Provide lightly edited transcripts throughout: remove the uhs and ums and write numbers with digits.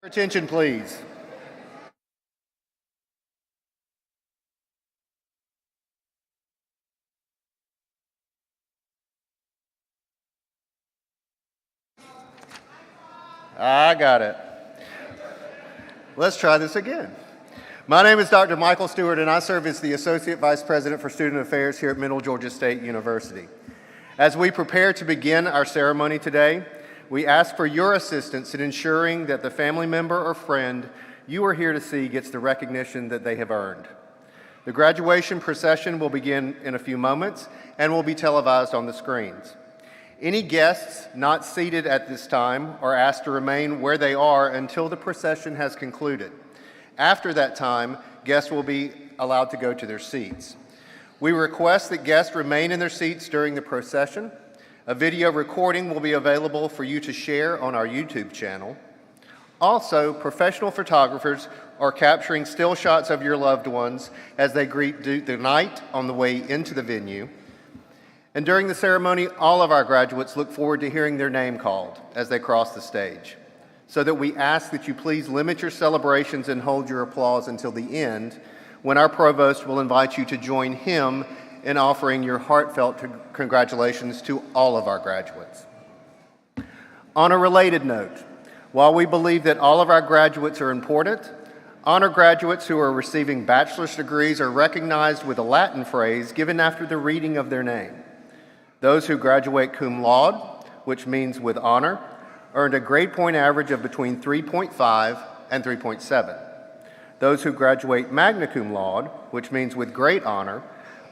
Attention, please. I got it. Let's try this again. My name is Dr. Michael Stewart, and I serve as the Associate Vice President for Student Affairs here at Middle Georgia State University. As we prepare to begin our ceremony today, we ask for your assistance in ensuring that the family member or friend you are here to see gets the recognition that they have earned. The graduation procession will begin in a few moments and will be televised on the screens. Any guests not seated at this time are asked to remain where they are until the procession has concluded. After that time, guests will be allowed to go to their seats. We request that guests remain in their seats during the procession. A video recording will be available for you to share on our YouTube channel. Also, professional photographers are capturing still shots of your loved ones as they greet the night on the way into the venue. And during the ceremony, all of our graduates look forward to hearing their name called as they cross the stage. So that we ask that you please limit your celebrations and hold your applause until the end, when our provost will invite you to join him in offering your heartfelt congratulations to all of our graduates. On a related note, while we believe that all of our graduates are important, honor graduates who are receiving bachelor's degrees are recognized with a Latin phrase given after the reading of their name. Those who graduate cum laude, which means with honor, earned a grade point average of between 3.5 and 3.7. Those who graduate magna cum laude, which means with great honor,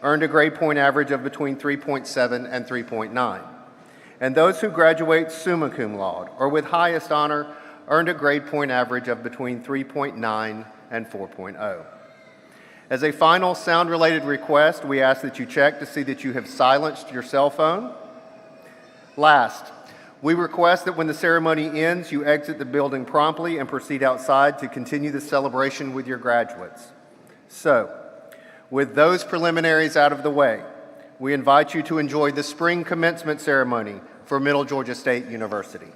earned a grade point average of between 3.7 and 3.9. And those who graduate summa cum laude, or with highest honor, earned a grade point average of between 3.9 and 4.0. As a final sound-related request, we ask that you check to see that you have silenced your cell phone. Last, we request that when the ceremony ends, you exit the building promptly and proceed outside to continue the celebration with your graduates. So, with those preliminaries out of the way, we invite you to enjoy the spring commencement ceremony for Middle Georgia State University.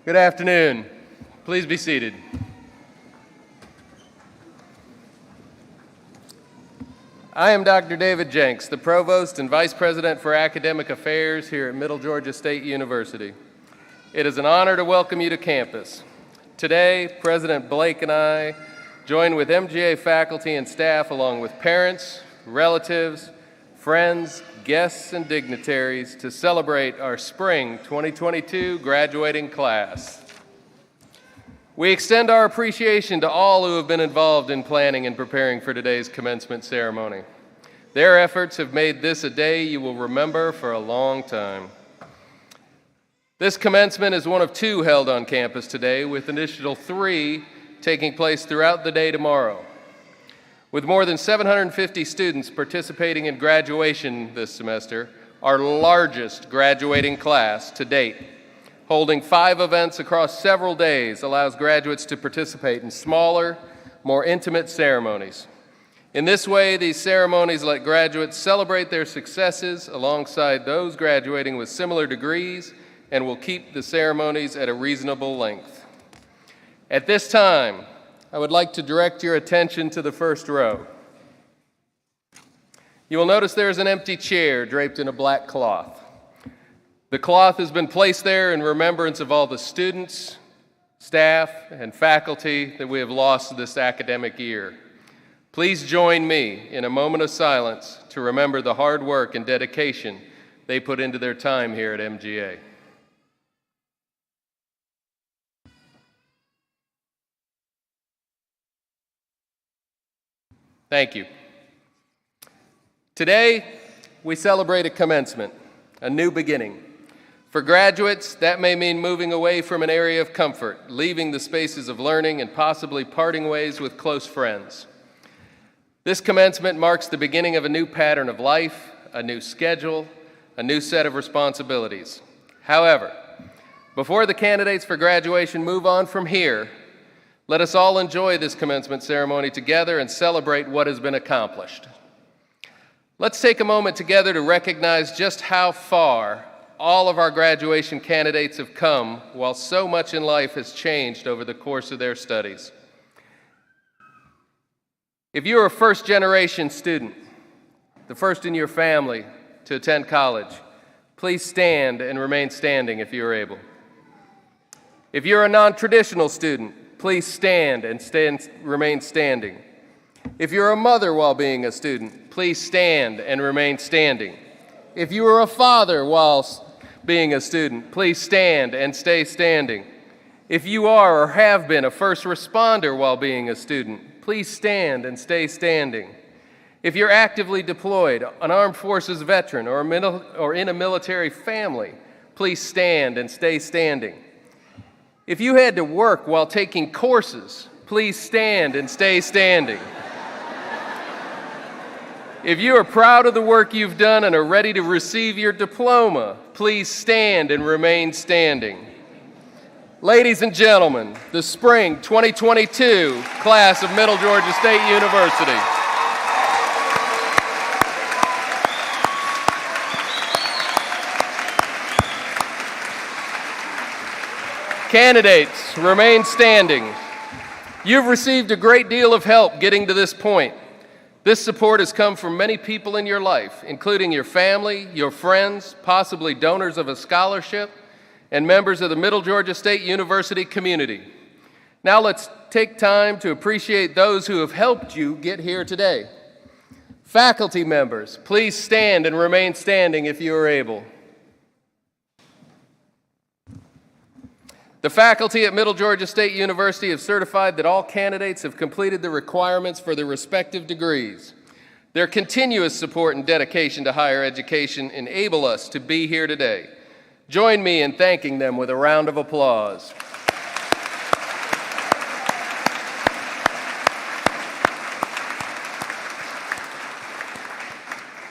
Good afternoon. Please be seated. I am Dr. David Jenks, the Provost and Vice President for Academic Affairs here at Middle Georgia State University. It is an honor to welcome you to campus. Today, President Blake and I join with MGA faculty and staff along with parents, relatives, friends, guests, and dignitaries to celebrate our spring 2022 graduating class. We extend our appreciation to all who have been involved in planning and preparing for today's commencement ceremony. Their efforts have made this a day you will remember for a long time. This commencement is one of two held on campus today, with an additional 3 taking place throughout the day tomorrow. With more than 750 students participating in graduation this semester, our largest graduating class to date, holding 5 events across several days allows graduates to participate in smaller, more intimate ceremonies. In this way, these ceremonies let graduates celebrate their successes alongside those graduating with similar degrees and will keep the ceremonies at a reasonable length. At this time, I would like to direct your attention to the first row. You will notice there is an empty chair draped in a black cloth. The cloth has been placed there in remembrance of all the students, staff, and faculty that we have lost this academic year. Please join me in a moment of silence to remember the hard work and dedication they put into their time here at MGA. Thank you. Today, we celebrate a commencement, a new beginning. For graduates, that may mean moving away from an area of comfort, leaving the spaces of learning, and possibly parting ways with close friends. This commencement marks the beginning of a new pattern of life, a new schedule, a new set of responsibilities. However, before the candidates for graduation move on from here, let us all enjoy this commencement ceremony together and celebrate what has been accomplished. Let's take a moment together to recognize just how far all of our graduation candidates have come while so much in life has changed over the course of their studies. If you are a first-generation student, the first in your family to attend college, please stand and remain standing if you are able. If you're a non-traditional student, please stand and remain standing. If you're a mother while being a student, please stand and remain standing. If you are a father while being a student, please stand and stay standing. If you are or have been a first responder while being a student, please stand and stay standing. If you're actively deployed, an armed forces veteran, or in a military family, please stand and stay standing. If you had to work while taking courses, please stand and stay standing. If you are proud of the work you've done and are ready to receive your diploma, please stand and remain standing. Ladies and gentlemen, the spring 2022 class of Middle Georgia State University. Candidates, remain standing. You've received a great deal of help getting to this point. This support has come from many people in your life, including your family, your friends, possibly donors of a scholarship, and members of the Middle Georgia State University community. Now let's take time to appreciate those who have helped you get here today. Faculty members, please stand and remain standing if you are able. The faculty at Middle Georgia State University have certified that all candidates have completed the requirements for their respective degrees. Their continuous support and dedication to higher education enable us to be here today. Join me in thanking them with a round of applause.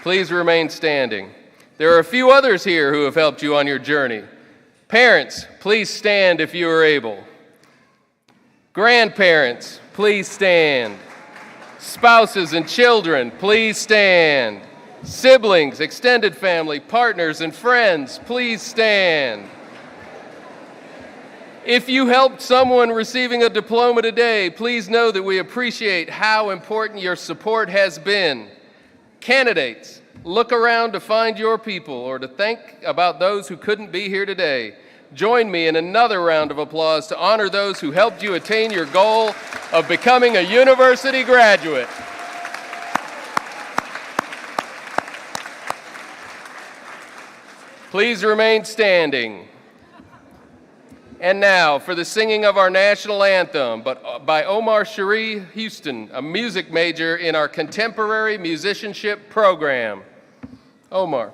Please remain standing. There are a few others here who have helped you on your journey. Parents, please stand if you are able. Grandparents, please stand. Spouses and children, please stand. Siblings, extended family, partners, and friends, please stand. If you helped someone receiving a diploma today, please know that we appreciate how important your support has been. Candidates, look around to find your people or to think about those who couldn't be here today. Join me in another round of applause to honor those who helped you attain your goal of becoming a university graduate. Please remain standing. And now for the singing of our national anthem, but by Omar Cherie Houston, a music major in our contemporary musicianship program. Omar.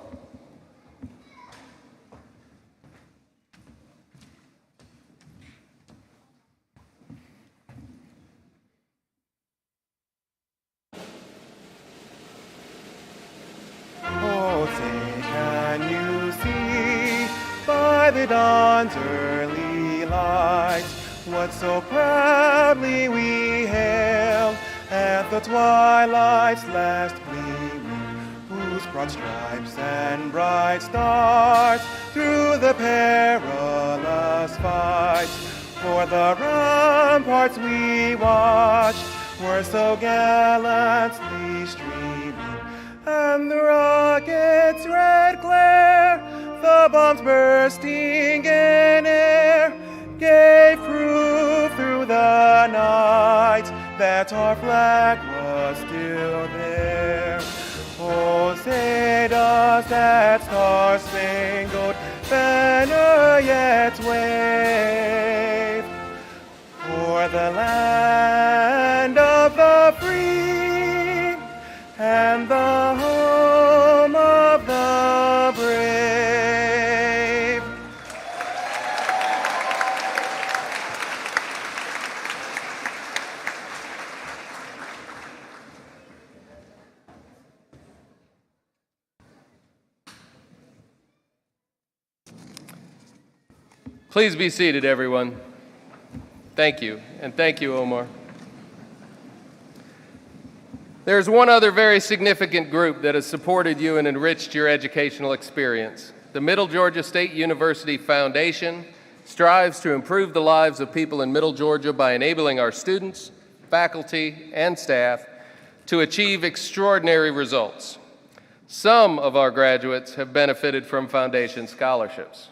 Oh, say, can you see by the dawn's early light what so proudly we hailed at the twilight's last gleaming, whose broad stripes and bright stars through the perilous fight for the ramparts we watched were so gallantly streaming, and the rocket's red glare, the bombs bursting in air, gave proof through the night that our flag was still there. Oh, say does that star-spangled banner yet wave o'er the land of the free and the home of the brave. Please be seated, everyone. Thank you, and thank you, Omar. There's one other very significant group that has supported you and enriched your educational experience. The Middle Georgia State University Foundation strives to improve the lives of people in Middle Georgia by enabling our students, faculty, and staff to achieve extraordinary results. Some of our graduates have benefited from foundation scholarships.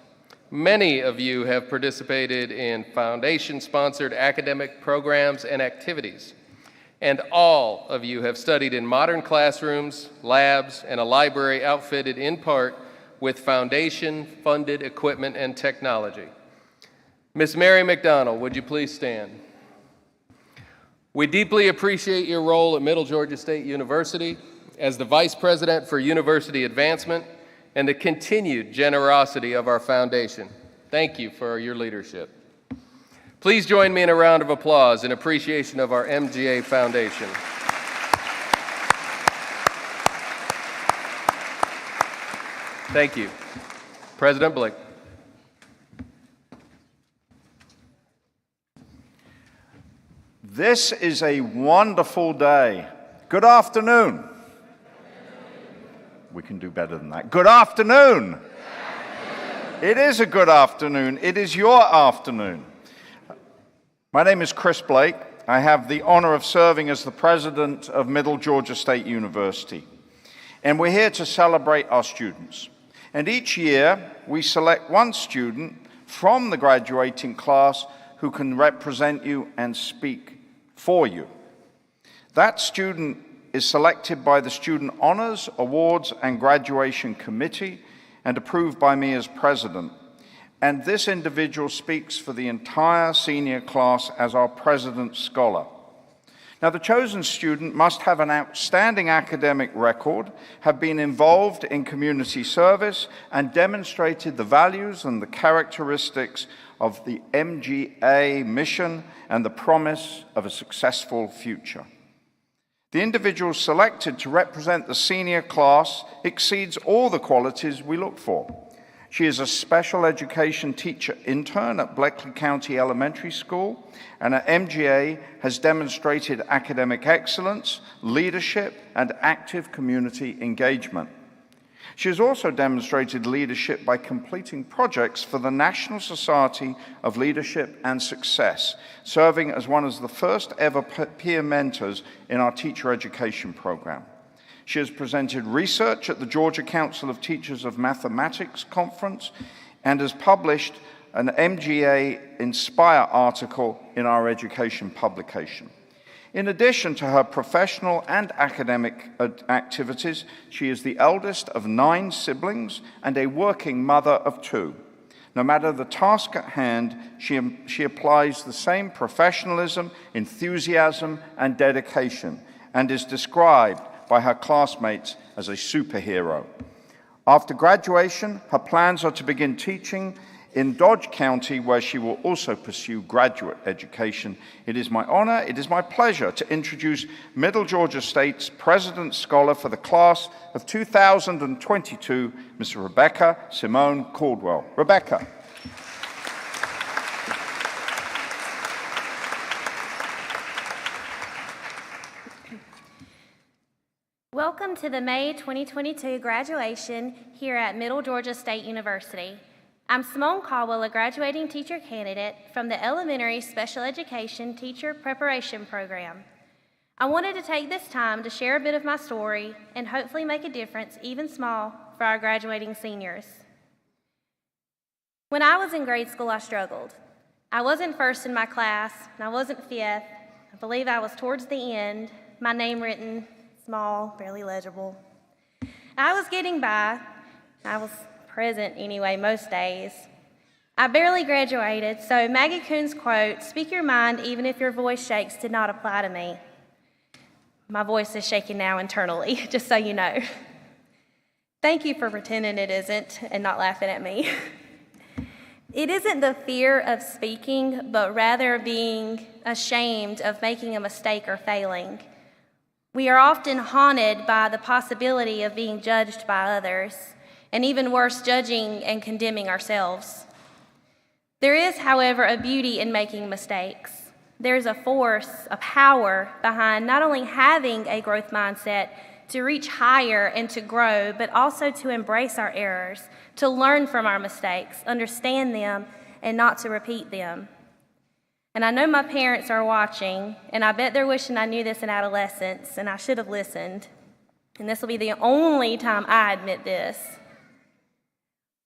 Many of you have participated in foundation-sponsored academic programs and activities. And all of you have studied in modern classrooms, labs, and a library outfitted in part with foundation-funded equipment and technology. Ms. Mary McDonald, would you please stand? We deeply appreciate your role at Middle Georgia State University as the Vice President for University Advancement and the continued generosity of our foundation. Thank you for your leadership. Please join me in a round of applause in appreciation of our MGA Foundation. Thank you. President Blick. This is a wonderful day. Good afternoon. We can do better than that. Good afternoon. It is a good afternoon. It is your afternoon. My name is Chris Blake. I have the honor of serving as the president of Middle Georgia State University. And we're here to celebrate our students. And each year, we select one student from the graduating class who can represent you and speak for you. That student is selected by the Student Honors, Awards, and Graduation Committee and approved by me as president. And this individual speaks for the entire senior class as our president's scholar. Now, the chosen student must have an outstanding academic record, have been involved in community service, and demonstrated the values and the characteristics of the MGA mission and the promise of a successful future. The individual selected to represent the senior class exceeds all the qualities we look for. She is a special education teacher intern at Bleckley County Elementary School, and at MGA has demonstrated academic excellence, leadership, and active community engagement. She has also demonstrated leadership by completing projects for the National Society of Leadership and Success, serving as one of the first ever peer mentors in our teacher education program. She has presented research at the Georgia Council of Teachers of Mathematics Conference and has published an MGA Inspire article in our education publication. In addition to her professional and academic activities, she is the eldest of 9 siblings and a working mother of 2. No matter the task at hand, she applies the same professionalism, enthusiasm, and dedication, and is described by her classmates as a superhero. After graduation, her plans are to begin teaching in Dodge County, where she will also pursue graduate education. It is my honor, it is my pleasure to introduce Middle Georgia State's President's Scholar for the class of 2022, Ms. Rebecca Simone Caldwell. Rebecca. Welcome to the May 2022 graduation here at Middle Georgia State University. I'm Simone Caldwell, a graduating teacher candidate from the Elementary Special Education Teacher Preparation Program. I wanted to take this time to share a bit of my story and hopefully make a difference, even small, for our graduating seniors. When I was in grade school, I struggled. I wasn't first in my class, and I wasn't fifth. I believe I was towards the end, my name written small, barely legible. I was getting by. I was present anyway most days. I barely graduated, so Maggie Kuhn's quote, "Speak your mind even if your voice shakes," did not apply to me. My voice is shaking now internally, just so you know. Thank you for pretending it isn't and not laughing at me. It isn't the fear of speaking, but rather being ashamed of making a mistake or failing. We are often haunted by the possibility of being judged by others, and even worse, judging and condemning ourselves. There is, however, a beauty in making mistakes. There's a force, a power behind not only having a growth mindset to reach higher and to grow, but also to embrace our errors, to learn from our mistakes, understand them, and not to repeat them. And I know my parents are watching, and I bet they're wishing I knew this in adolescence, and I should have listened. And this will be the only time I admit this.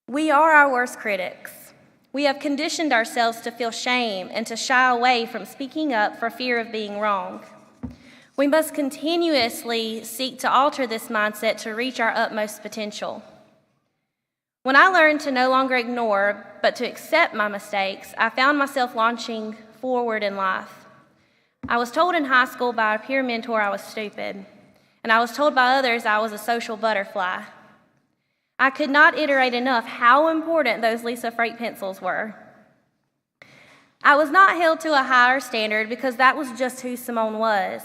We are our worst critics. We have conditioned ourselves to feel shame and to shy away from speaking up for fear of being wrong. We must continuously seek to alter this mindset to reach our utmost potential. When I learned to no longer ignore, but to accept my mistakes, I found myself launching forward in life. I was told in high school by a peer mentor I was stupid, and I was told by others I was a social butterfly. I could not iterate enough how important those Lisa Freight pencils were. I was not held to a higher standard because that was just who Simone was.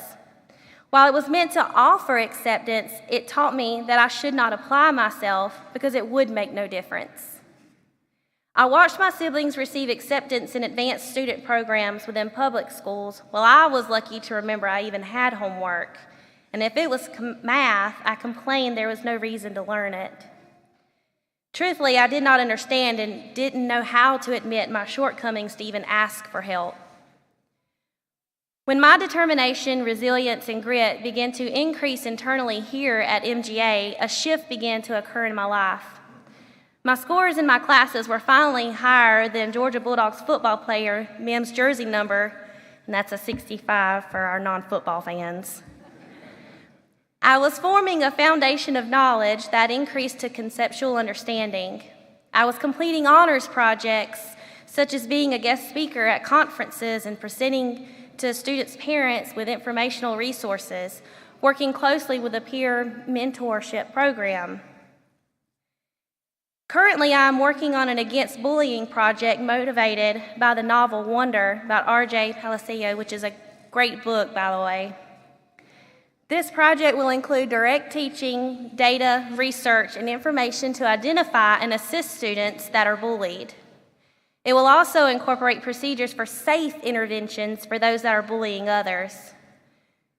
While it was meant to offer acceptance, it taught me that I should not apply myself because it would make no difference. I watched my siblings receive acceptance in advanced student programs within public schools, while I was lucky to remember I even had homework. And if it was math, I complained there was no reason to learn it. Truthfully, I did not understand and didn't know how to admit my shortcomings to even ask for help. When my determination, resilience, and grit began to increase internally here at MGA, a shift began to occur in my life. My scores in my classes were finally higher than Georgia Bulldogs football player Mim's jersey number, and that's a 65 for our non-football fans. I was forming a foundation of knowledge that increased to conceptual understanding. I was completing honors projects, such as being a guest speaker at conferences and presenting to students' parents with informational resources, working closely with a peer mentorship program. Currently, I am working on an Against Bullying project motivated by the novel Wonder by R.J. Palacio, which is a great book, by the way. This project will include direct teaching, data, research, and information to identify and assist students that are bullied. It will also incorporate procedures for safe interventions for those that are bullying others.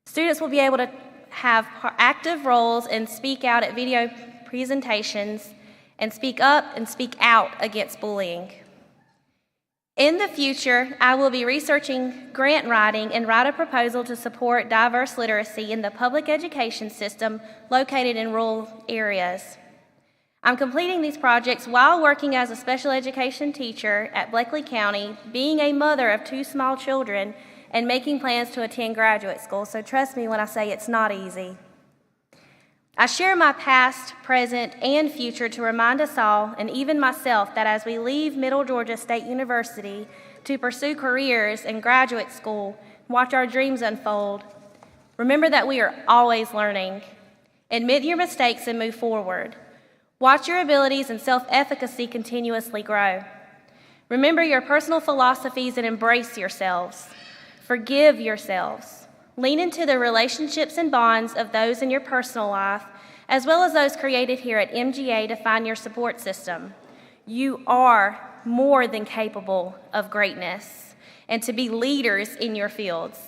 Students will be able to have active roles and speak out at video presentations, and speak up and speak out against bullying. In the future, I will be researching grant writing and write a proposal to support diverse literacy in the public education system located in rural areas. I'm completing these projects while working as a special education teacher at Bleckley County, being a mother of 2 small children, and making plans to attend graduate school, so trust me when I say it's not easy. I share my past, present, and future to remind us all, and even myself, that as we leave Middle Georgia State University to pursue careers in graduate school, watch our dreams unfold, remember that we are always learning. Admit your mistakes and move forward. Watch your abilities and self-efficacy continuously grow. Remember your personal philosophies and embrace yourselves. Forgive yourselves. Lean into the relationships and bonds of those in your personal life, as well as those created here at MGA to find your support system. You are more than capable of greatness and to be leaders in your fields.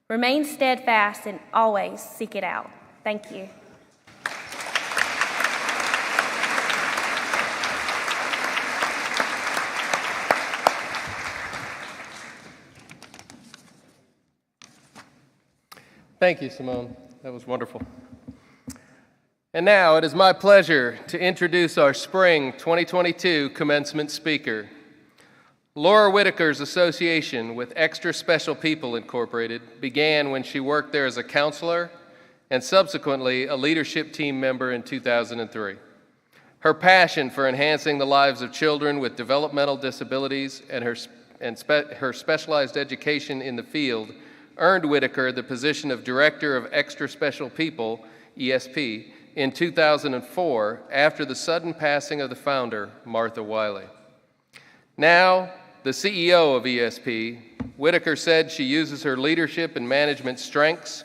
Remain steadfast and always seek it out. Thank you. Thank you, Simone. That was wonderful. And now it is my pleasure to introduce our Spring 2022 Commencement speaker. Laura Whitaker's association with Extra Special People Incorporated began when she worked there as a counselor and subsequently a leadership team member in 2003. Her passion for enhancing the lives of children with developmental disabilities and her specialized education in the field earned Whitaker the position of Director of Extra Special People, ESP, in 2004 after the sudden passing of the founder, Martha Wiley. Now, the CEO of ESP, Whitaker said she uses her leadership and management strengths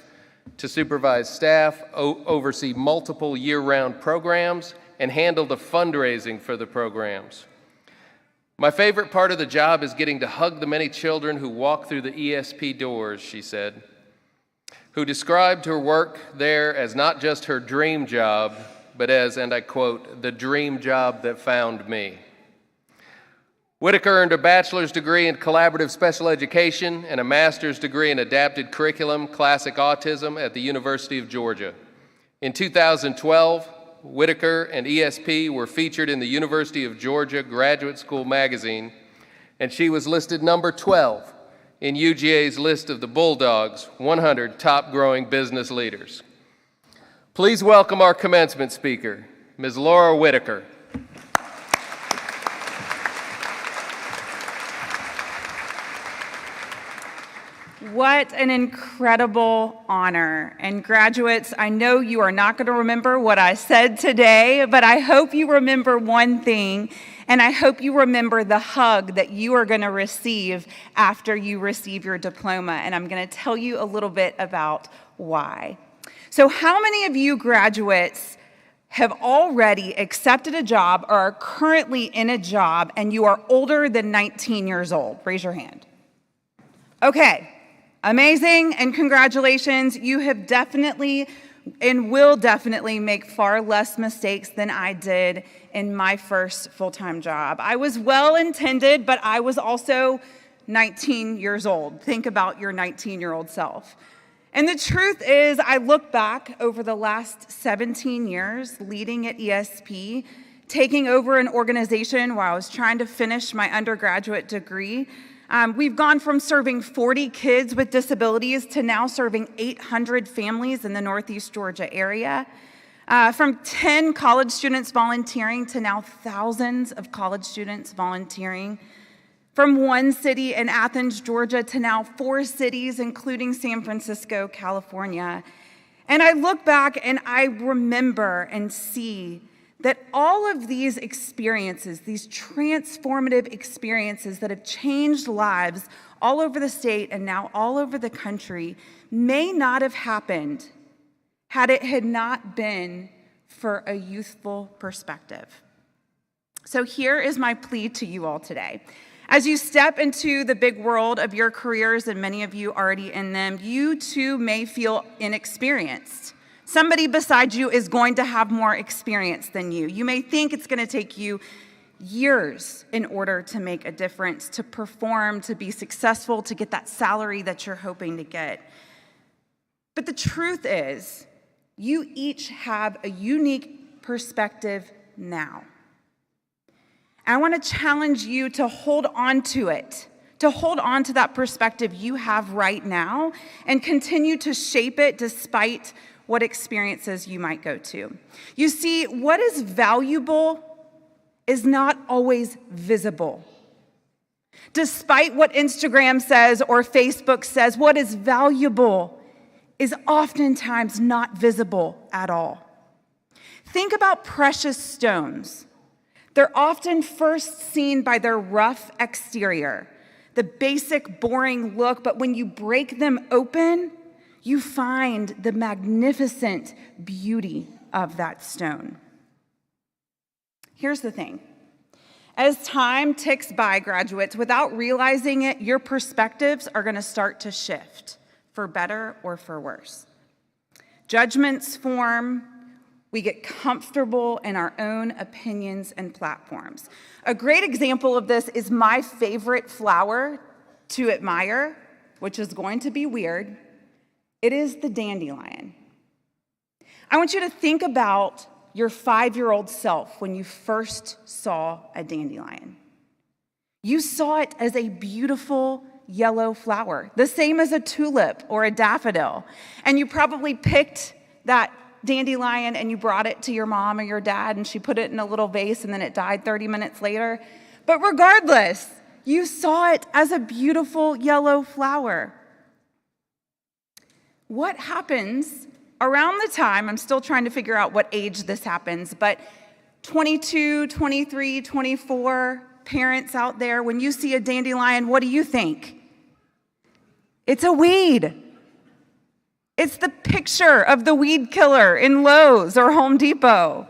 to supervise staff, oversee multiple year-round programs, and handle the fundraising for the programs. My favorite part of the job is getting to hug the many children who walk through the ESP doors, she said, who described her work there as not just her dream job, but as, and I quote, the dream job that found me. Whitaker earned a bachelor's degree in collaborative special education and a master's degree in adapted curriculum, classic autism at the University of Georgia. In 2012, Whitaker and ESP were featured in the University of Georgia Graduate School magazine, and she was listed number 12 in UGA's list of the Bulldog's 100 top growing business leaders. Please welcome our commencement speaker, Ms. Laura Whitaker. What an incredible honor. And graduates, I know you are not going to remember what I said today, but I hope you remember one thing, and I hope you remember the hug that you are going to receive after you receive your diploma. And I'm going to tell you a little bit about why. So how many of you graduates have already accepted a job or are currently in a job and you are older than 19 years old? Raise your hand. Okay. Amazing, and congratulations. You have definitely and will definitely make far less mistakes than I did in my first full-time job. I was well-intended, but I was also 19 years old. Think about your 19-year-old self. And the truth is, I look back over the last 17 years leading at ESP, taking over an organization while I was trying to finish my undergraduate degree. We've gone from serving 40 kids with disabilities to now serving 800 families in the Northeast Georgia area. From 10 college students volunteering to now thousands of college students volunteering. From one city in Athens, Georgia to now 4 cities, including San Francisco, California. And I look back and I remember and see that all of these experiences, these transformative experiences that have changed lives all over the state and now all over the country may not have happened had it had not been for a youthful perspective. So here is my plea to you all today. As you step into the big world of your careers, and many of you already in them, you too may feel inexperienced. Somebody beside you is going to have more experience than you. You may think it's going to take you years in order to make a difference, to perform, to be successful, to get that salary that you're hoping to get. But the truth is, you each have a unique perspective now. I want to challenge you to hold on to it, to hold on to that perspective you have right now and continue to shape it despite what experiences you might go to. You see, what is valuable is not always visible. Despite what Instagram says or Facebook says, what is valuable is oftentimes not visible at all. Think about precious stones. They're often first seen by their rough exterior, the basic, boring look, but when you break them open, you find the magnificent beauty of that stone. Here's the thing. As time ticks by, graduates, without realizing it, your perspectives are going to start to shift, for better or for worse. Judgments form. We get comfortable in our own opinions and platforms. A great example of this is my favorite flower to admire, which is going to be weird. It is the dandelion. I want you to think about your 5-year-old self when you first saw a dandelion. You saw it as a beautiful yellow flower, the same as a tulip or a daffodil. And you probably picked that dandelion and you brought it to your mom or your dad and she put it in a little vase and then it died 30 minutes later. But regardless, you saw it as a beautiful yellow flower. What happens around the time, I'm still trying to figure out what age this happens, but 22, 23, 24 parents out there, when you see a dandelion, what do you think? It's a weed. It's the picture of the weed killer in Lowe's or Home Depot.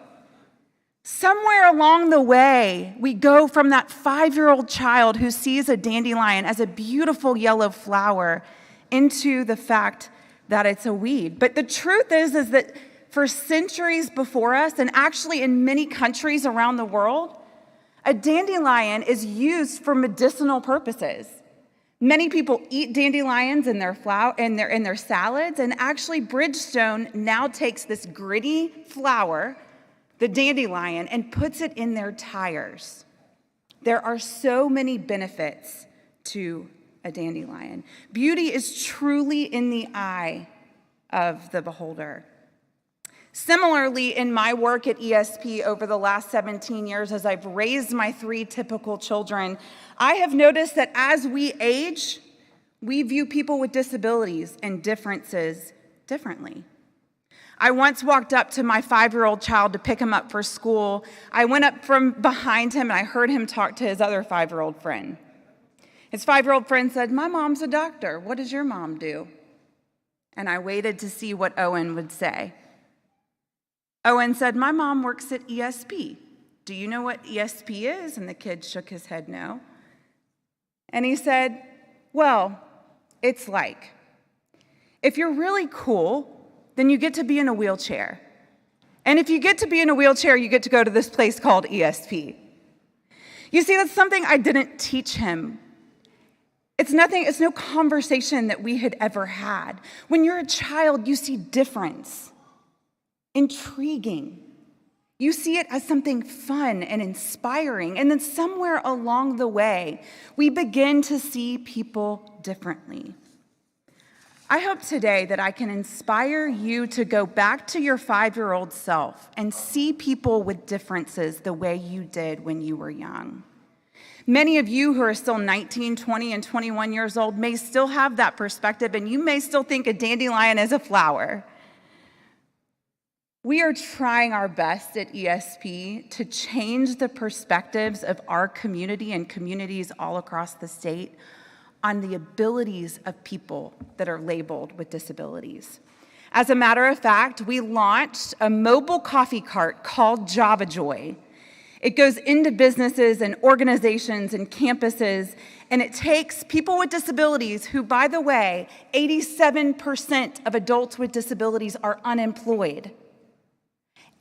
Somewhere along the way, we go from that 5-year-old child who sees a dandelion as a beautiful yellow flower into the fact that it's a weed. But the truth is that for centuries before us, and actually in many countries around the world, a dandelion is used for medicinal purposes. Many people eat dandelions in their salads, and actually Bridgestone now takes this gritty flower, the dandelion, and puts it in their tires. There are so many benefits to a dandelion. Beauty is truly in the eye of the beholder. Similarly, in my work at ESP over the last 17 years, as I've raised my 3 typical children, I have noticed that as we age, we view people with disabilities and differences differently. I once walked up to my 5-year-old child to pick him up for school. I went up from behind him and I heard him talk to his other 5-year-old friend. His 5-year-old friend said, "My mom's a doctor. What does your mom do?" And I waited to see what Owen would say. Owen said, "My mom works at ESP. Do you know what ESP is?" And the kid shook his head no. And he said, "Well, it's like, if you're really cool, then you get to be in a wheelchair. And if you get to be in a wheelchair, you get to go to this place called ESP." You see, that's something I didn't teach him. It's no conversation that we had ever had. When you're a child, you see difference, intriguing. You see it as something fun and inspiring. And then somewhere along the way, we begin to see people differently. I hope today that I can inspire you to go back to your 5-year-old self and see people with differences the way you did when you were young. Many of you who are still 19, 20, and 21 years old may still have that perspective, and you may still think a dandelion is a flower. We are trying our best at ESP to change the perspectives of our community and communities all across the state on the abilities of people that are labeled with disabilities. As a matter of fact, we launched a mobile coffee cart called Java Joy. It goes into businesses and organizations and campuses, and it takes people with disabilities who, by the way, 87% of adults with disabilities are unemployed.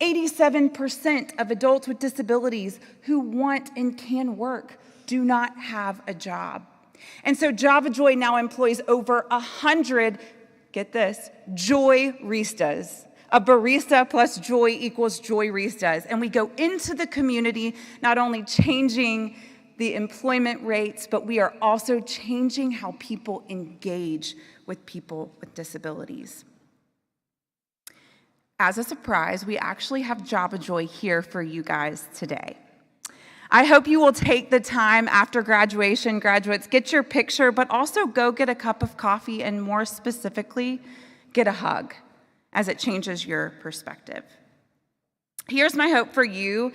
87% of adults with disabilities who want and can work do not have a job. And so Java Joy now employs over 100, get this, Joy-ristas. A barista plus joy equals Joy-ristas. And we go into the community not only changing the employment rates, but we are also changing how people engage with people with disabilities. As a surprise, we actually have Java Joy here for you guys today. I hope you will take the time after graduation, graduates, get your picture, but also go get a cup of coffee and more specifically, get a hug as it changes your perspective. Here's my hope for you.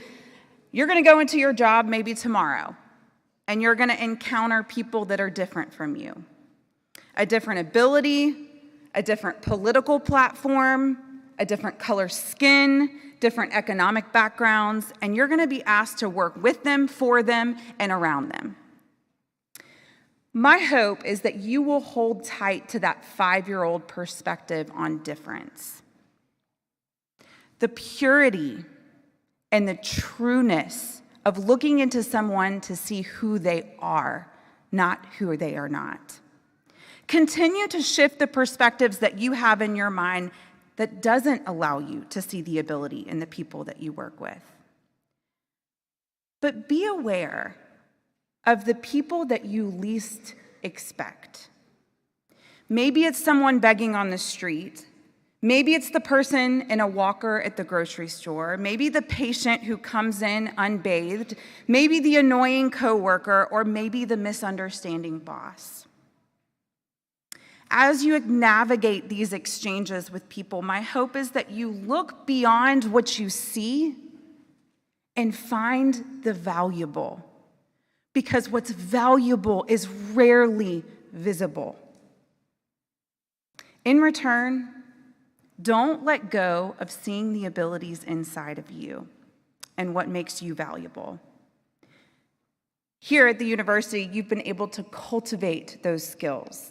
You're gonna go into your job maybe tomorrow, and you're gonna encounter people that are different from you. A different ability, a different political platform, a different color skin, different economic backgrounds, and you're gonna be asked to work with them, for them, and around them. My hope is that you will hold tight to that 5-year-old perspective on difference. The purity and the trueness of looking into someone to see who they are, not who they are not. Continue to shift the perspectives that you have in your mind that doesn't allow you to see the ability in the people that you work with. But be aware of the people that you least expect. Maybe it's someone begging on the street. Maybe it's the person in a walker at the grocery store. Maybe the patient who comes in unbathed. Maybe the annoying coworker, or maybe the misunderstanding boss. As you navigate these exchanges with people, my hope is that you look beyond what you see and find the valuable, because what's valuable is rarely visible. In return, don't let go of seeing the abilities inside of you and what makes you valuable. Here at the university, you've been able to cultivate those skills.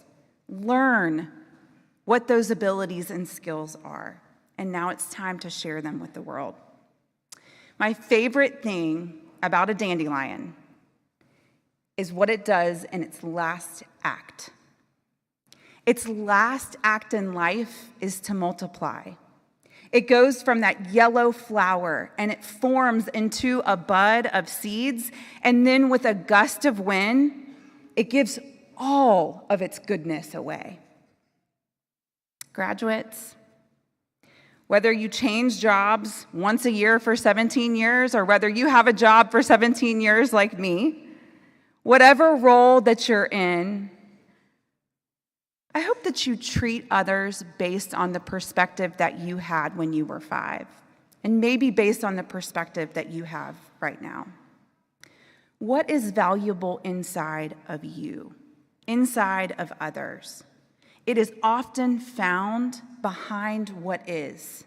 Learn what those abilities and skills are, and now it's time to share them with the world. My favorite thing about a dandelion is what it does in its last act. Its last act in life is to multiply. It goes from that yellow flower and it forms into a bud of seeds, and then with a gust of wind, it gives all of its goodness away. Graduates, whether you change jobs once a year for 17 years or whether you have a job for 17 years like me, whatever role that you're in, I hope that you treat others based on the perspective that you had when you were 5, and maybe based on the perspective that you have right now. What is valuable inside of you? Inside of others? It is often found behind what is.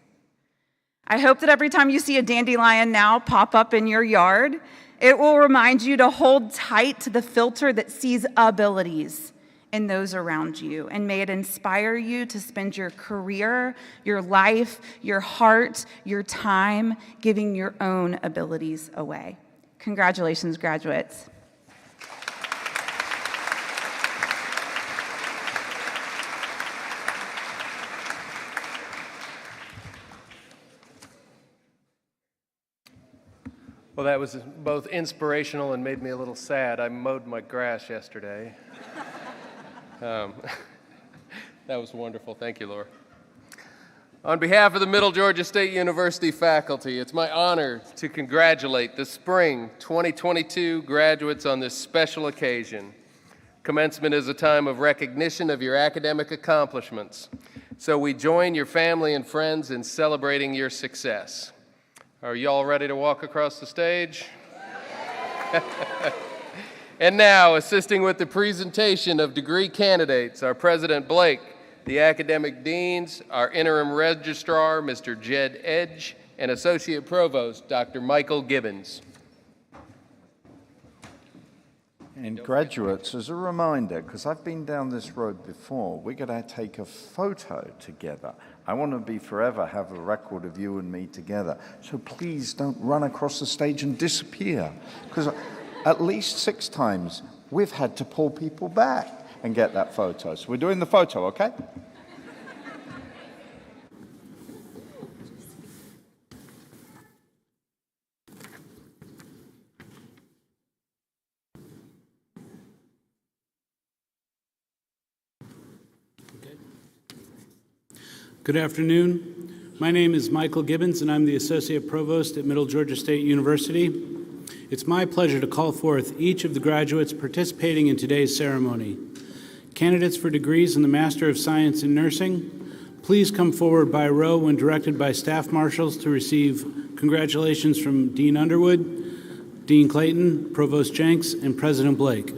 I hope that every time you see a dandelion now pop up in your yard, it will remind you to hold tight to the filter that sees abilities in those around you. And may it inspire you to spend your career, your life, your heart, your time giving your own abilities away. Congratulations, graduates. Well, that was both inspirational and made me a little sad. I mowed my grass yesterday. That was wonderful. Thank you, Laura. On behalf of the Middle Georgia State University faculty, it's my honor to congratulate the spring 2022 graduates on this special occasion. Commencement is a time of recognition of your academic accomplishments, so we join your family and friends in celebrating your success. Are you all ready to walk across the stage? And now, assisting with the presentation of degree candidates, our President Blake, the academic deans, our interim registrar, Mr. Jed Edge, and Associate Provost, Dr. Michael Gibbons. And graduates, as a reminder, because I've been down this road before, we're going to take a photo together. I want to be forever have a record of you and me together. So please don't run across the stage and disappear, because at least 6 times we've had to pull people back and get that photo. So we're doing the photo, okay? Good afternoon. My name is Michael Gibbons, and I'm the Associate Provost at Middle Georgia State University. It's my pleasure to call forth each of the graduates participating in today's ceremony. Candidates for degrees in the Master of Science in Nursing, please come forward by row when directed by staff marshals to receive congratulations from Dean Underwood, Dean Clayton, Provost Jenks, and President Blake.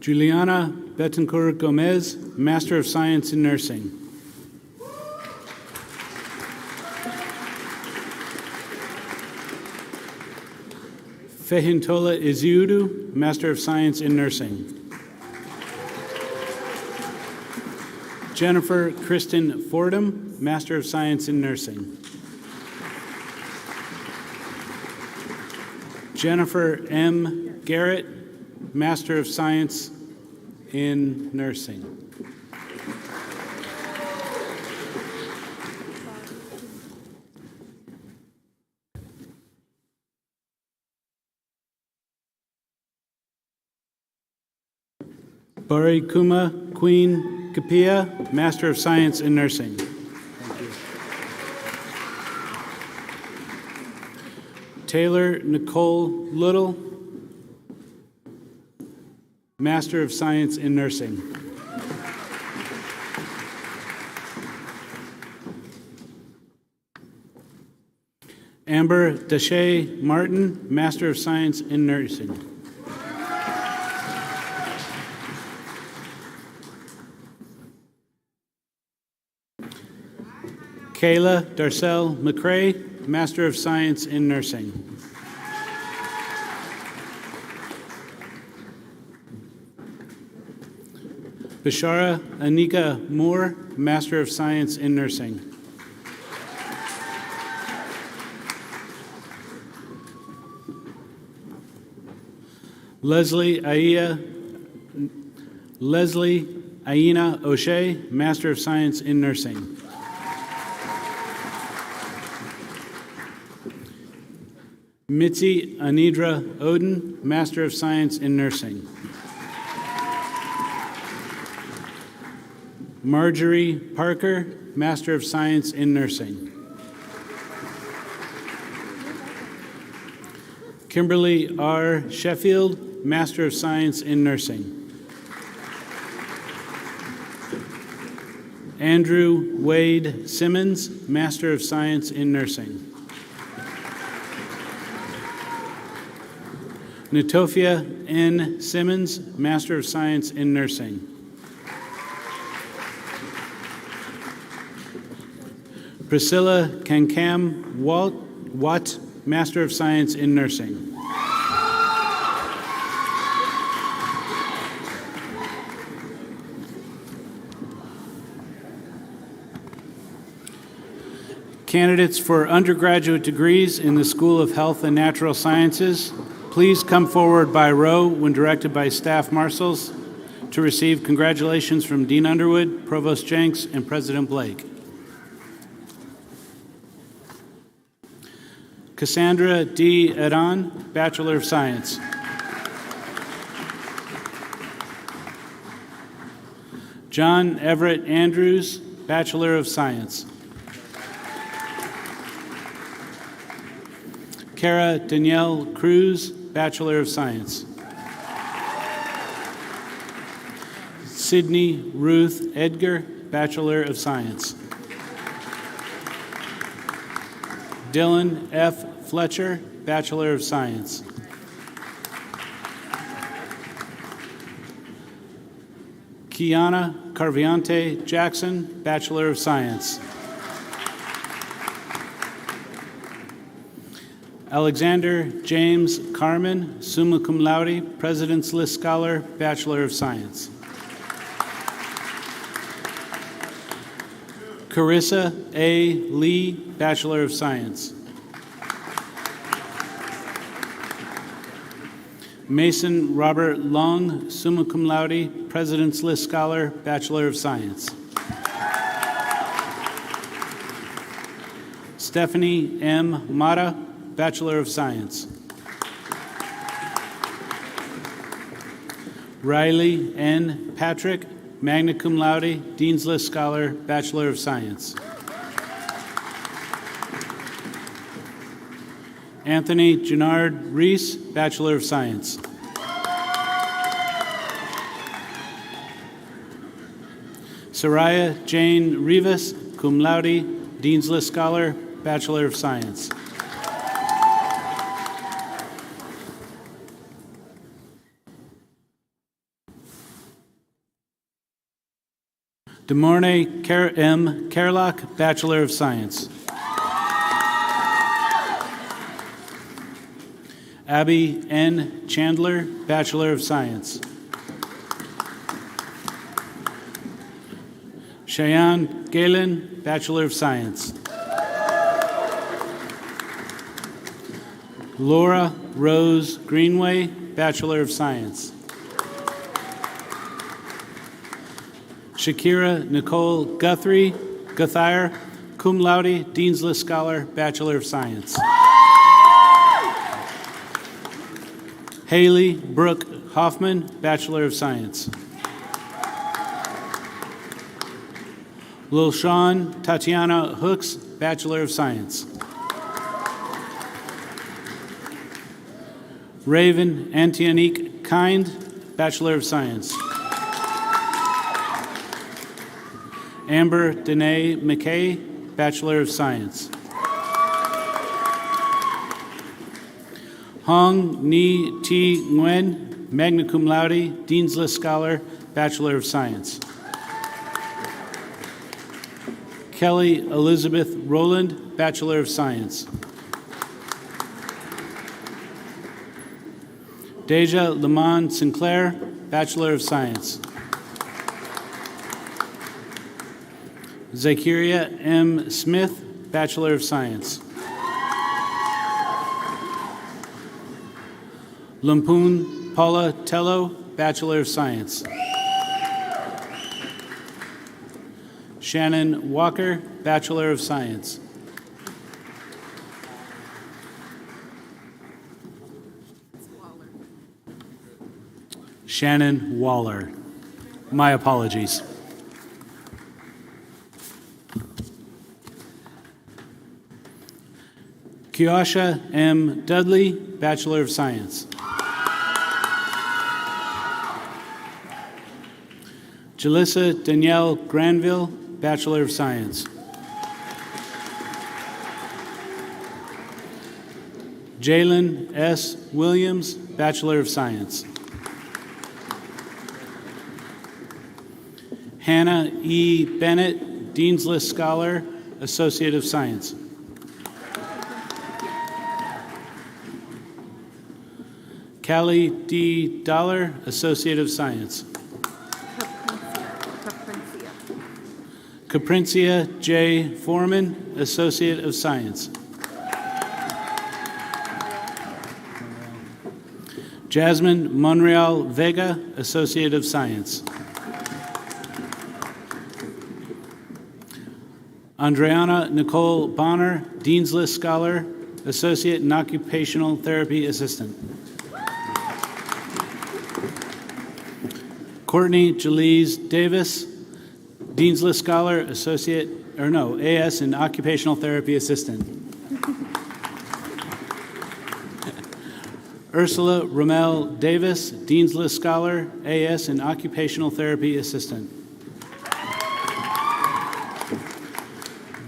Juliana Betancourt Gomez, Master of Science in Nursing. Fehintola Iziudu, Master of Science in Nursing. Jennifer Kristen Fordham, Master of Science in Nursing. Jennifer M. Garrett, Master of Science in Nursing. Bari Kuma Queen Kapia, Master of Science in Nursing. Taylor Nicole Little, Master of Science in Nursing. Amber Deshay Martin, Master of Science in Nursing. Kayla Darcel McCrae, Master of Science in Nursing. Bashara Anika Moore, Master of Science in Nursing. Leslie Aina O'Shea, Master of Science in Nursing. Mitzi Anidra Oden, Master of Science in Nursing. Marjorie Parker, Master of Science in Nursing. Kimberly R. Sheffield, Master of Science in Nursing. Andrew Wade Simmons, Master of Science in Nursing. Natofia N. Simmons, Master of Science in Nursing. Priscilla Kankam Watt, Master of Science in Nursing. Candidates for undergraduate degrees in the School of Health and Natural Sciences, please come forward by row when directed by staff marshals to receive congratulations from Dean Underwood, Provost Jenks, and President Blake. Cassandra D. Adan, Bachelor of Science. John Everett Andrews, Bachelor of Science. Kara Danielle Cruz, Bachelor of Science. Sydney Ruth Edgar, Bachelor of Science. Dylan F. Fletcher, Bachelor of Science. Kiana Carviante Jackson, Bachelor of Science. Alexander James Carmen, summa cum laude, President's List Scholar, Bachelor of Science. Carissa A. Lee, Bachelor of Science. Mason Robert Long, summa cum laude, President's List Scholar, Bachelor of Science. Stephanie M. Mata, Bachelor of Science. Riley N. Patrick, magna cum laude, Dean's List Scholar, Bachelor of Science. Anthony Gennard Reese, Bachelor of Science. Soraya Jane Rivas, cum laude, Dean's List Scholar, Bachelor of Science. Demorne M. Kerlock, Bachelor of Science. Abby N. Chandler, Bachelor of Science. Cheyenne Galen, Bachelor of Science. Laura Rose Greenway, Bachelor of Science. Shakira Nicole Guthire, cum laude, Dean's List Scholar, Bachelor of Science. Haley Brooke Hoffman, Bachelor of Science. Lilshawn Tatiana Hooks, Bachelor of Science. Raven Antionique Kind, Bachelor of Science. Amber Danae McKay, Bachelor of Science. Hong Ni T. Nguyen, magna cum laude, Dean's List Scholar, Bachelor of Science. Kelly Elizabeth Rowland, Bachelor of Science. Deja Lamont Sinclair, Bachelor of Science. Zakiria M. Smith, Bachelor of Science. Lampoon Paula Tello, Bachelor of Science. Shannon Walker, Bachelor of Science. Shannon Waller. My apologies. Kiosha M. Dudley, Bachelor of Science. Jalissa Danielle Granville, Bachelor of Science. Jalen S. Williams, Bachelor of Science. Hannah E. Bennett, Dean's List Scholar, Associate of Science. Callie D. Dollar, Associate of Science. Caprincia J. Foreman, Associate of Science. Jasmine Monreal Vega, Associate of Science. Andreana Nicole Bonner, Dean's List Scholar, Associate and Occupational Therapy Assistant. Courtney Jalise Davis, Dean's List Scholar, AS and Occupational Therapy Assistant. Ursula Rommel Davis, Dean's List Scholar, AS in Occupational Therapy Assistant.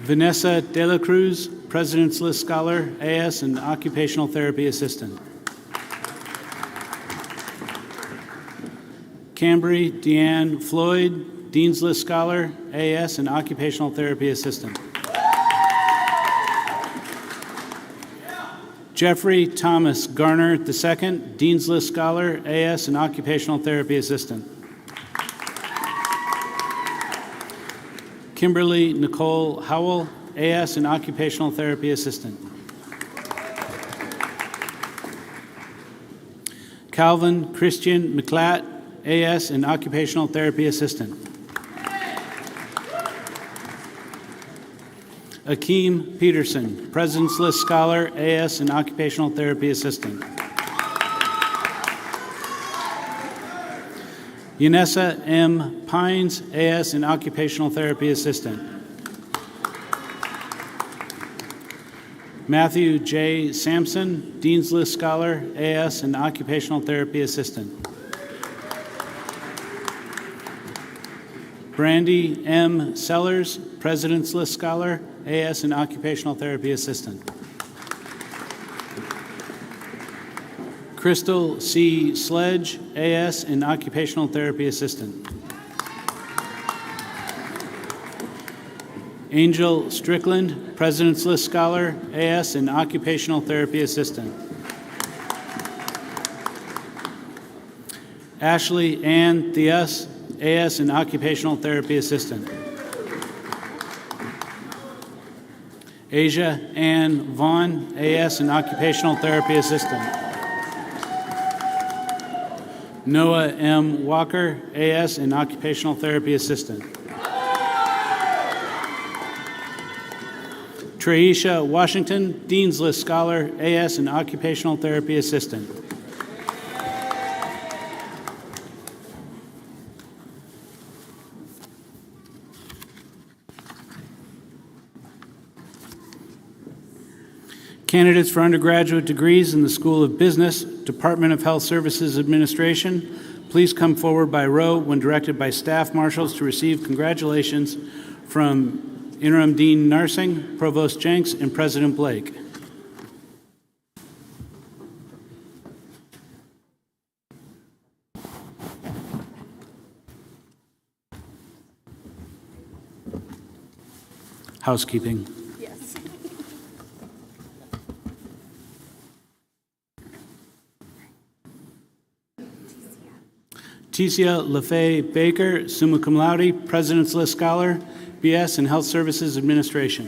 Vanessa De La Cruz, President's List Scholar, AS in Occupational Therapy Assistant. Cambry Deanne Floyd, Dean's List Scholar, AS in Occupational Therapy Assistant. Jeffrey Thomas Garner II, Dean's List Scholar, AS in Occupational Therapy Assistant. Kimberly Nicole Howell, AS in Occupational Therapy Assistant. Calvin Christian McClatt, AS in Occupational Therapy Assistant. Akeem Peterson, President's List Scholar, AS in Occupational Therapy Assistant. Yanessa M. Pines, AS in Occupational Therapy Assistant. Matthew J. Sampson, Dean's List Scholar, AS in Occupational Therapy Assistant. Brandy M. Sellers, President's List Scholar, AS in Occupational Therapy Assistant. Crystal C. Sledge, AS in Occupational Therapy Assistant. Angel Strickland, President's List Scholar, AS in Occupational Therapy Assistant. Ashley Ann Theus, AS in Occupational Therapy Assistant. Asia Ann Vaughn, AS in Occupational Therapy Assistant. Noah M. Walker, AS in Occupational Therapy Assistant. Traisha Washington, Dean's List Scholar, AS in Occupational Therapy Assistant. Candidates for undergraduate degrees in the School of Business, Department of Health Services Administration, please come forward by row when directed by staff marshals to receive congratulations from Interim Dean Nursing, Provost Jenks, and President Blake. Housekeeping. Ticia LaFay Baker, summa cum laude, President's List Scholar, BS in Health Services Administration.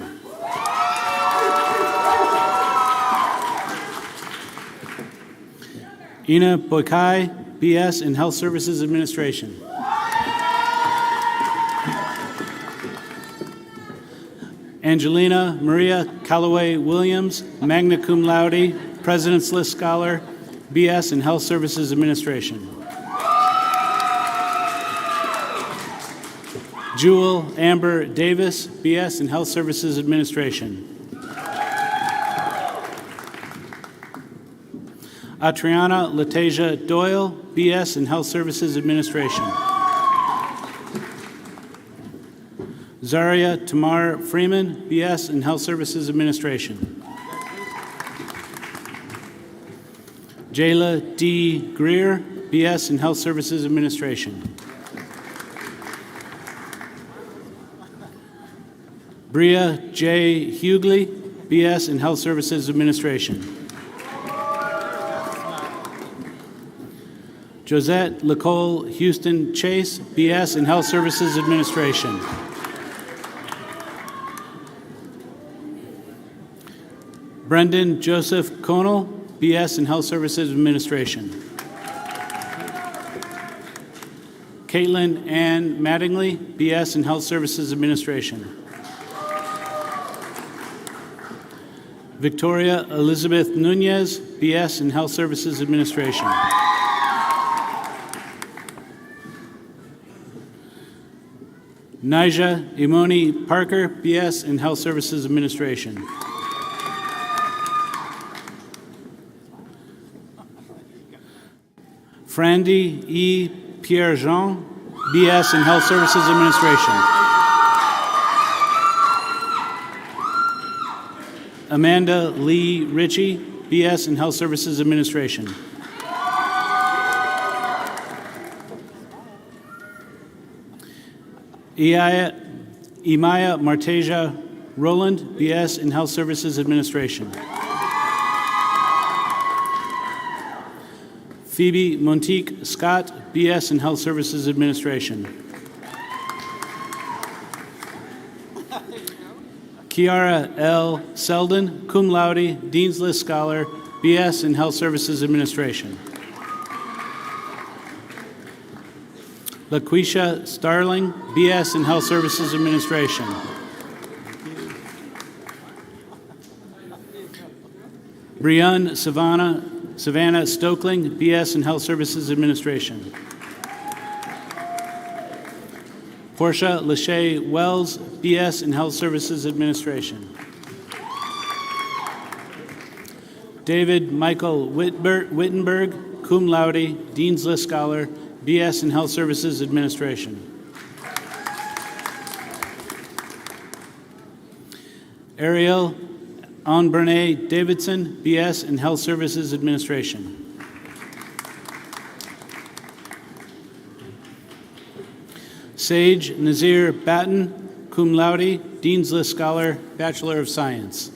Ina Boykai, BS in Health Services Administration. Angelina Maria Callaway Williams, magna cum laude, President's List Scholar, BS in Health Services Administration. Jewel Amber Davis, BS in Health Services Administration. Atriana Latasia Doyle, BS in Health Services Administration. Zaria Tamar Freeman, BS in Health Services Administration. Jayla D. Greer, BS in Health Services Administration. Bria J. Hughley, BS in Health Services Administration. Josette Nicole Houston Chase, BS in Health Services Administration. Brendan Joseph Conal, BS in Health Services Administration. Caitlin Ann Mattingly, BS in Health Services Administration. Victoria Elizabeth Nunez, BS in Health Services Administration. Nija Imoni Parker, BS in Health Services Administration. Frandy E. Pierre-Jean, BS in Health Services Administration. Amanda Lee Ritchie, BS in Health Services Administration. Imaya Marteja Roland, BS in Health Services Administration. Phoebe Montique Scott, BS in Health Services Administration. Kiara L. Selden, cum laude, Dean's List Scholar, BS in Health Services Administration. LaQuisha Starling, BS in Health Services Administration. Brianne Savannah Stokeling, BS in Health Services Administration. Portia Lachey Wells, BS in Health Services Administration. David Michael Wittenberg, cum laude, Dean's List Scholar, BS in Health Services Administration. Ariel Anne-Bernay Davidson, BS in Health Services Administration. Sage Nazir Batten, cum laude, Dean's List Scholar, Bachelor of Science.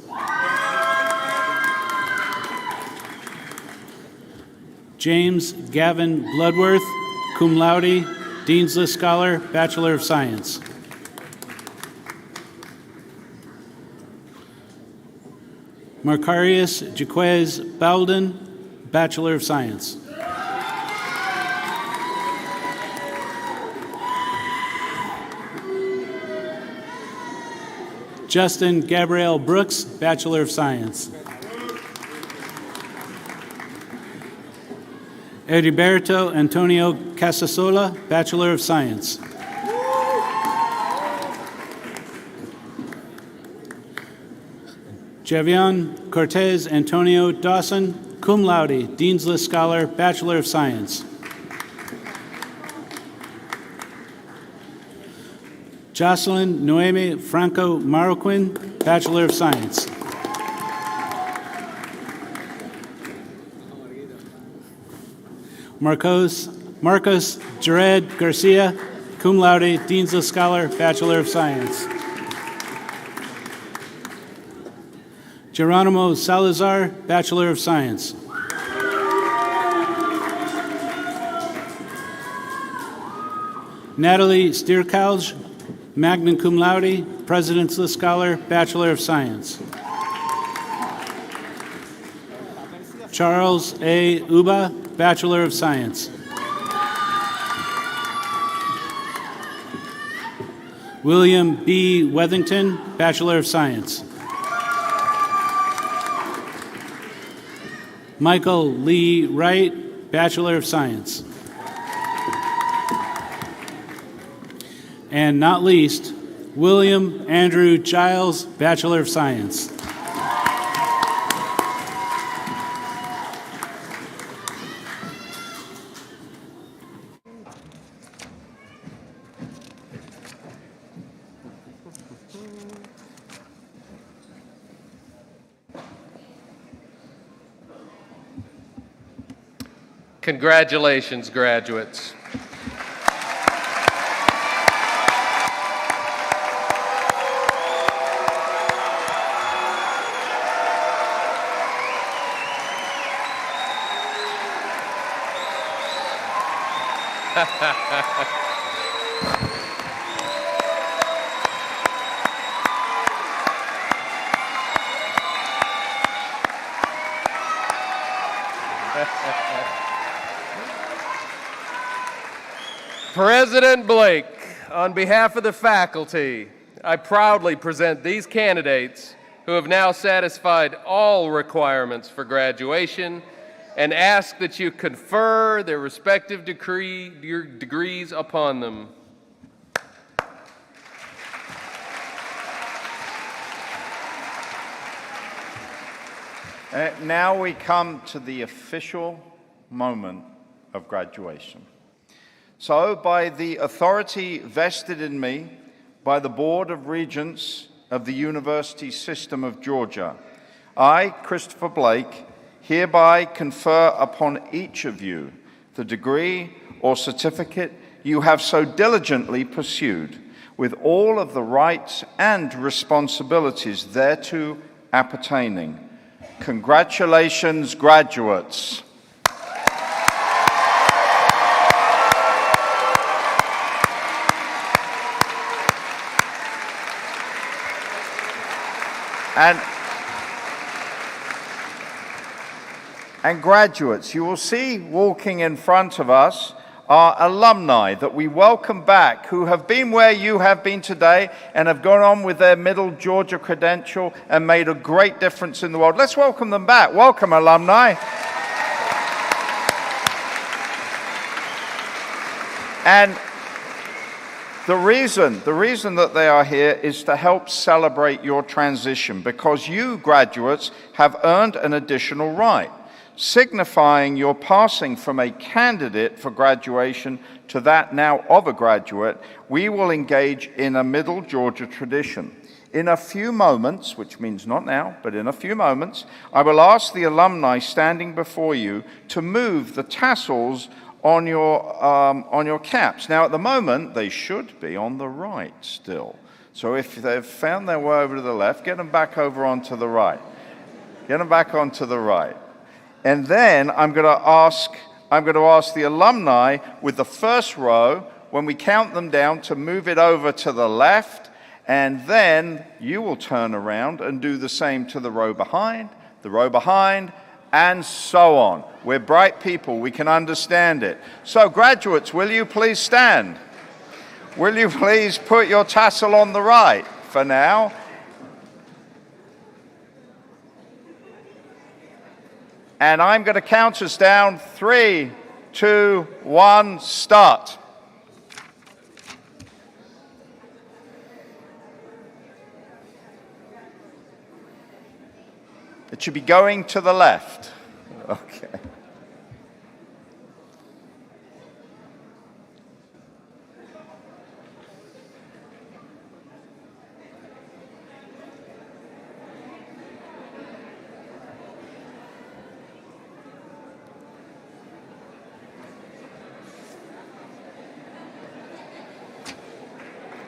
James Gavin Bloodworth, cum laude, Dean's List Scholar, Bachelor of Science. Marcarius Jaquez Bowden, Bachelor of Science. Justin Gabrielle Brooks, Bachelor of Science. Heriberto Antonio Casasola, Bachelor of Science. Javion Cortez Antonio Dawson, cum laude, Dean's List Scholar, Bachelor of Science. Jocelyn Noemi Franco Marroquin, Bachelor of Science. Marcos Jared Garcia, cum laude, Dean's List Scholar, Bachelor of Science. Geronimo Salazar, Bachelor of Science. Natalie Stierkalj, magna cum laude, President's List Scholar, Bachelor of Science. Charles A. Uba, Bachelor of Science. William B. Wethington, Bachelor of Science. Michael Lee Wright, Bachelor of Science. And not least, William Andrew Giles, Bachelor of Science. Congratulations, graduates. President Blake, on behalf of the faculty, I proudly present these candidates who have now satisfied all requirements for graduation and ask that you confer their respective degrees upon them. Now we come to the official moment of graduation. So, by the authority vested in me by the Board of Regents of the University System of Georgia, I, Christopher Blake, hereby confer upon each of you the degree or certificate you have so diligently pursued, with all of the rights and responsibilities thereto appertaining. Congratulations, graduates. And graduates, you will see walking in front of us are alumni that we welcome back who have been where you have been today and have gone on with their Middle Georgia credential and made a great difference in the world. Let's welcome them back. Welcome, alumni. And the reason that they are here is to help celebrate your transition, because you graduates have earned an additional right, signifying your passing from a candidate for graduation to that now of a graduate. We will engage in a Middle Georgia tradition. In a few moments, which means not now, but in a few moments, I will ask the alumni standing before you to move the tassels on your caps. Now, at the moment, they should be on the right still. So if they've found their way over to the left, get them back over onto the right. Get them back onto the right. And then I'm going to ask the alumni with the first row, when we count them down, to move it over to the left, and then you will turn around and do the same to the row behind, and so on. We're bright people, we can understand it. So graduates, will you please stand? Will you please put your tassel on the right for now? And I'm going to count us down. 3, 2, 1, start. It should be going to the left. Okay.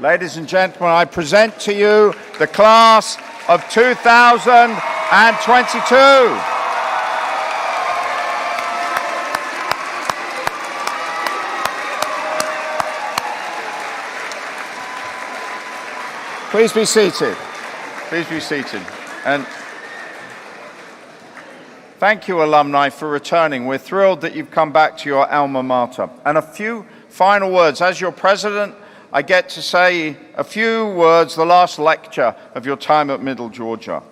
Ladies and gentlemen, I present to you the class of 2022. Please be seated. Please be seated. And thank you, alumni, for returning. We're thrilled that you've come back to your alma mater. And a few final words. As your president, I get to say a few words, the last lecture of your time at Middle Georgia.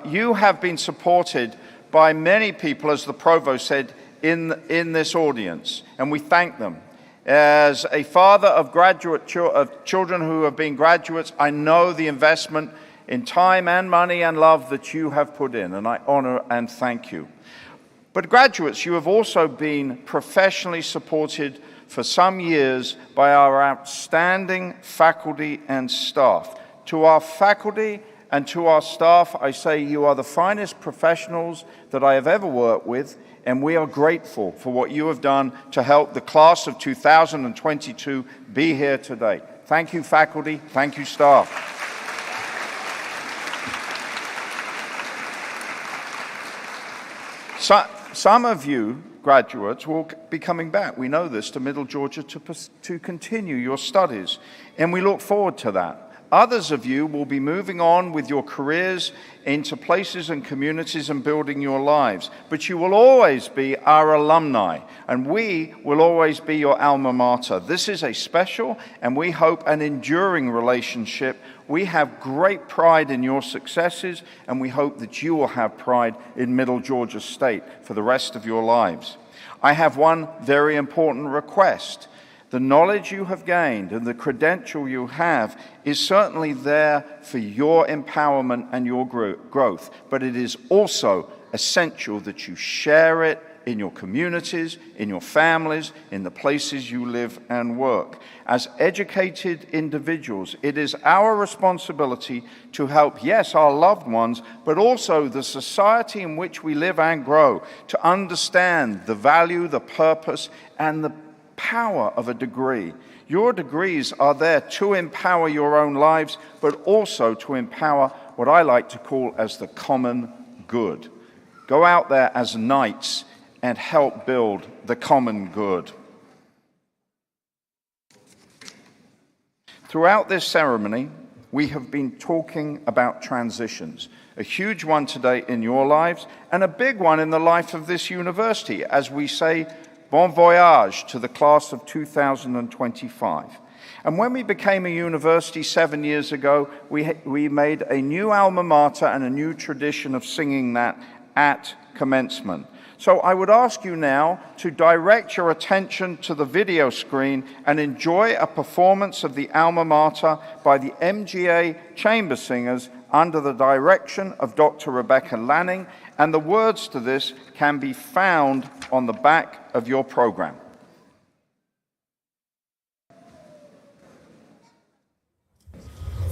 You have been supported by many people, as the provost said, in this audience, and we thank them. As a father of children who have been graduates, I know the investment in time and money and love that you have put in, and I honor and thank you. But graduates, you have also been professionally supported for some years by our outstanding faculty and staff. To our faculty and to our staff, I say you are the finest professionals that I have ever worked with, and we are grateful for what you have done to help the class of 2022 be here today. Thank you, faculty. Thank you, staff. Some of you graduates will be coming back, we know this, to Middle Georgia to continue your studies, and we look forward to that. Others of you will be moving on with your careers into places and communities and building your lives, but you will always be our alumni, and we will always be your alma mater. This is a special, and we hope, an enduring relationship. We have great pride in your successes, and we hope that you will have pride in Middle Georgia State for the rest of your lives. I have one very important request. The knowledge you have gained and the credential you have is certainly there for your empowerment and your growth, but it is also essential that you share it in your communities, in your families, in the places you live and work. As educated individuals, it is our responsibility to help, yes, our loved ones, but also the society in which we live and grow, to understand the value, the purpose, and the power of a degree. Your degrees are there to empower your own lives, but also to empower what I like to call as the common good. Go out there as knights and help build the common good. Throughout this ceremony, we have been talking about transitions, a huge one today in your lives and a big one in the life of this university as we say bon voyage to the class of 2025. And when we became a university 7 years ago, we made a new alma mater and a new tradition of singing that at commencement. So I would ask you now to direct your attention to the video screen and enjoy a performance of the alma mater by the MGA Chamber Singers under the direction of Dr. Rebecca Lanning, and the words to this can be found on the back of your program.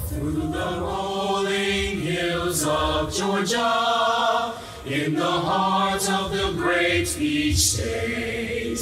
Through the rolling hills of Georgia, in the heart of the great beach state,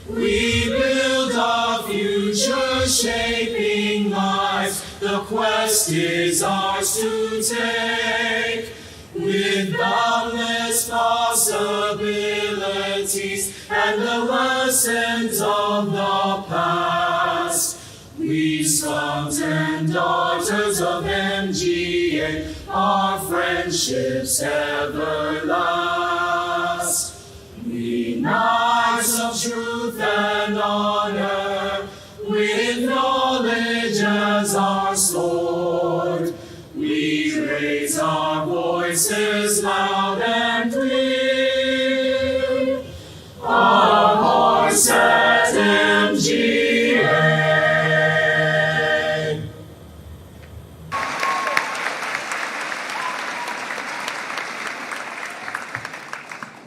we build our future-shaping lives. The quest is ours to take, with boundless possibilities and the lessons of the past. We sons and daughters of MGA, our friendships ever last. We knights of truth and honor, with knowledge as our sword, we raise our voices loud and clear. Our hearts at MGA.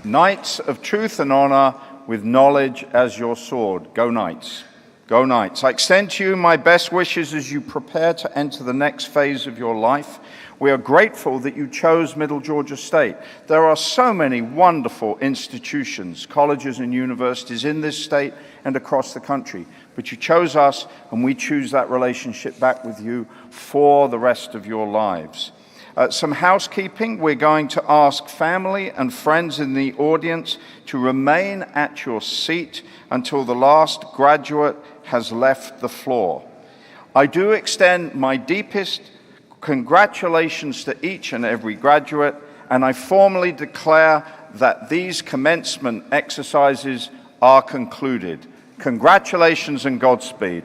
Knights of truth and honor, with knowledge as your sword. Go Knights. Go Knights. I extend to you my best wishes as you prepare to enter the next phase of your life. We are grateful that you chose Middle Georgia State. There are so many wonderful institutions, colleges and universities in this state and across the country, but you chose us, and we choose that relationship back with you for the rest of your lives. Some housekeeping. We're going to ask family and friends in the audience to remain at your seat until the last graduate has left the floor. I do extend my deepest congratulations to each and every graduate, and I formally declare that these commencement exercises are concluded. Congratulations and Godspeed.